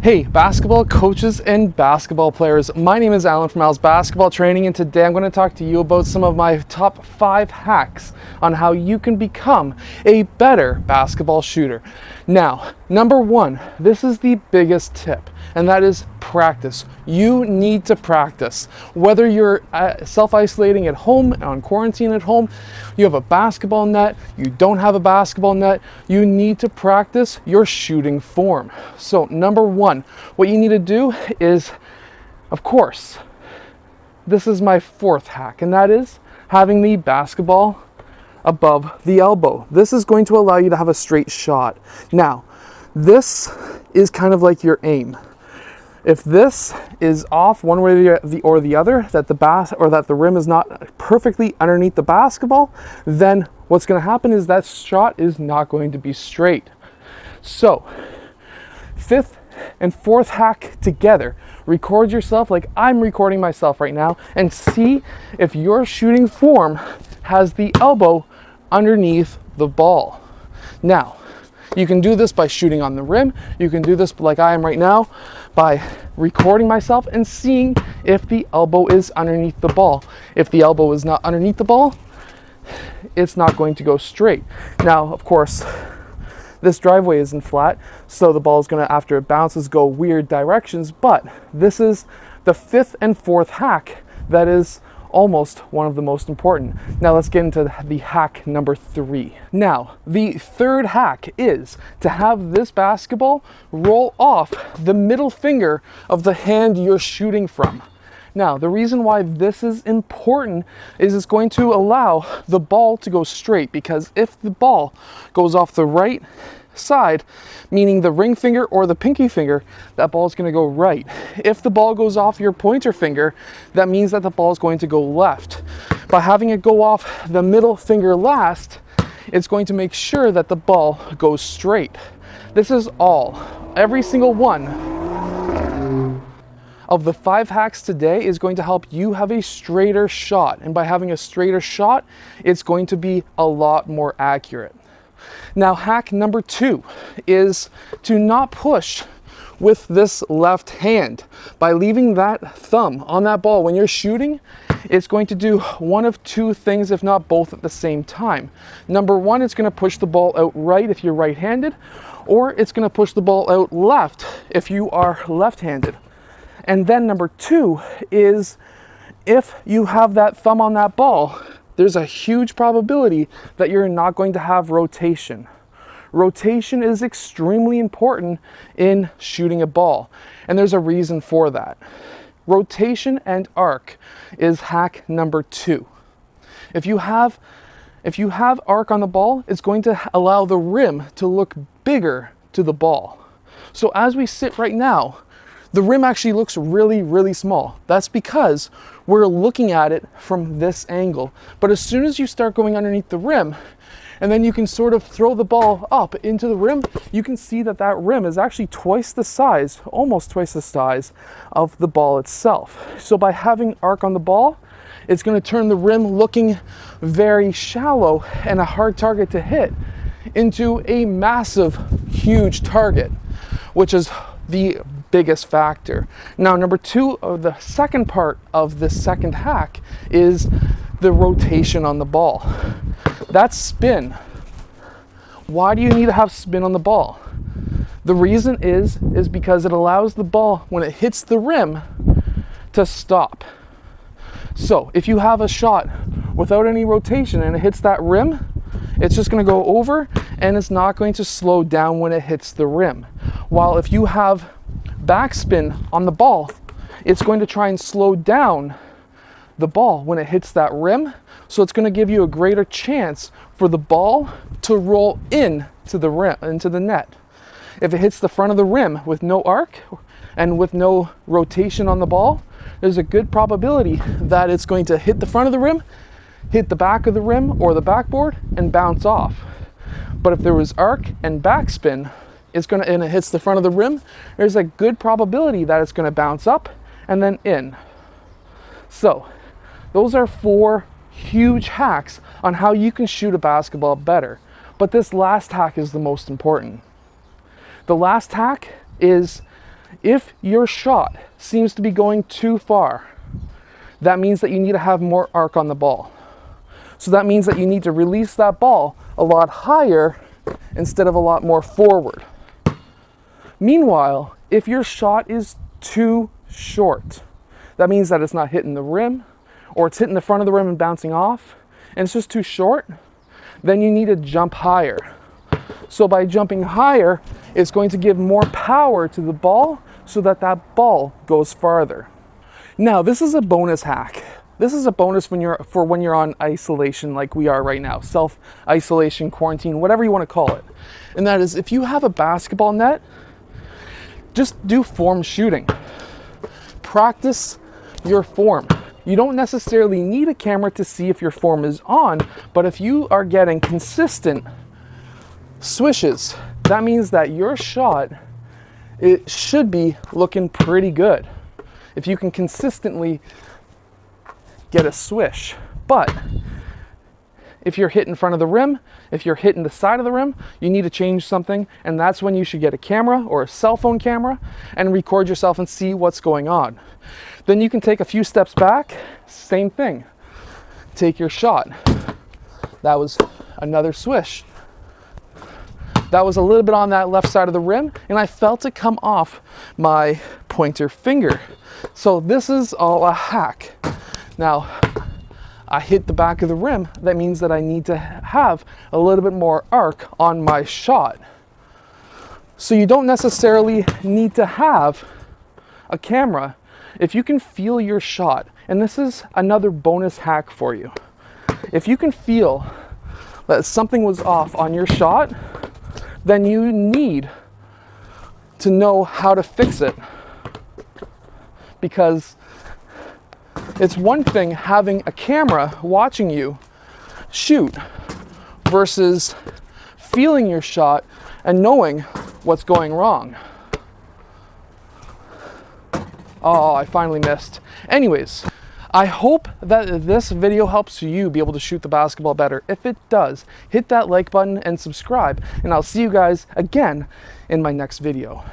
Hey, basketball coaches and basketball players. My name is Alan from Al's Basketball Training, and today I'm going to talk to you about some of my top 5 hacks on how you can become a better basketball shooter. Now, number 1, this is the biggest tip, and that is practice. You need to practice. Whether you're self-isolating at home, on quarantine at home, you have a basketball net, you don't have a basketball net, you need to practice your shooting form. So number 1, what you need to do is, of course, this is my 4th hack, and that is having the basketball above the elbow. This is going to allow you to have a straight shot. Now, this is kind of like your aim. If this is off one way or the other, that the rim is not perfectly underneath the basketball, then what's going to happen is that shot is not going to be straight. So, 5th and 4th hack together. Record yourself like I'm recording myself right now and see if your shooting form has the elbow underneath the ball. Now, you can do this by shooting on the rim. You can do this like I am right now by recording myself and seeing if the elbow is underneath the ball. If the elbow is not underneath the ball, it's not going to go straight. Now, of course, this driveway isn't flat, so the ball is going to, after it bounces, go weird directions, but this is the 5th and 4th hack that is almost one of the most important. Now let's get into the hack number 3. Now, the 3rd hack is to have this basketball roll off the middle finger of the hand you're shooting from. Now, the reason why this is important is it's going to allow the ball to go straight, because if the ball goes off the right side, meaning the ring finger or the pinky finger, that ball is going to go right. If the ball goes off your pointer finger, that means that the ball is going to go left. By having it go off the middle finger last, it's going to make sure that the ball goes straight. This is every single one of the 5 hacks today is going to help you have a straighter shot. And by having a straighter shot, it's going to be a lot more accurate. Now, hack number 2 is to not push with this left hand. By leaving that thumb on that ball when you're shooting, it's going to do one of 2 things, if not both at the same time. Number 1, it's going to push the ball out right if you're right-handed, or it's going to push the ball out left if you are left-handed. And then number 2 is, if you have that thumb on that ball, there's a huge probability that you're not going to have rotation. Rotation is extremely important in shooting a ball, and there's a reason for that. Rotation and arc is hack number 2. If you have arc on the ball, it's going to allow the rim to look bigger to the ball. So as we sit right now, the rim actually looks really, really small. That's because we're looking at it from this angle. But as soon as you start going underneath the rim, and then you can sort of throw the ball up into the rim, you can see that that rim is actually twice the size, almost twice the size of the ball itself. So by having arc on the ball, it's going to turn the rim looking very shallow and a hard target to hit into a massive, huge target, which is the biggest factor. Now, number 2, or the second part of the 2nd hack, is the rotation on the ball. That's spin. Why do you need to have spin on the ball? The reason is because it allows the ball, when it hits the rim, to stop. So if you have a shot without any rotation and it hits that rim, it's just going to go over and it's not going to slow down when it hits the rim. While if you have backspin on the ball, it's going to try and slow down the ball when it hits that rim. So it's going to give you a greater chance for the ball to roll into the rim, into the net. If it hits the front of the rim with no arc and with no rotation on the ball, there's a good probability that it's going to hit the front of the rim, hit the back of the rim or the backboard, and bounce off. But if there was arc and backspin, and it hits the front of the rim, there's a good probability that it's going to bounce up and then in. So those are 4 huge hacks on how you can shoot a basketball better. But this last hack is the most important. The last hack is If your shot seems to be going too far, that means that you need to have more arc on the ball. So that means that you need to release that ball a lot higher instead of a lot more forward. Meanwhile, if your shot is too short, that means that it's not hitting the rim, or it's hitting the front of the rim and bouncing off, and it's just too short, then you need to jump higher. So by jumping higher, it's going to give more power to the ball so that that ball goes farther. Now, this is a bonus hack. This is a bonus when you're on isolation like we are right now, self-isolation, quarantine, whatever you want to call it. And that is, if you have a basketball net, just do form shooting. Practice your form. You don't necessarily need a camera to see if your form is on, but if you are getting consistent swishes, that means that your shot, it should be looking pretty good if you can consistently get a swish. But if you're hitting front of the rim, if you're hitting the side of the rim, you need to change something, and that's when you should get a camera or a cell phone camera and record yourself and see what's going on. Then you can take a few steps back, same thing. Take your shot. That was another swish. That was a little bit on that left side of the rim, and I felt it come off my pointer finger. So this is all a hack. Now, I hit the back of the rim. That means that I need to have a little bit more arc on my shot. So you don't necessarily need to have a camera if you can feel your shot. And this is another bonus hack for you. If you can feel that something was off on your shot, then you need to know how to fix it. Because it's one thing having a camera watching you shoot versus feeling your shot and knowing what's going wrong. Oh, I finally missed. Anyways, I hope that this video helps you be able to shoot the basketball better. If it does, hit that like button and subscribe, and I'll see you guys again in my next video.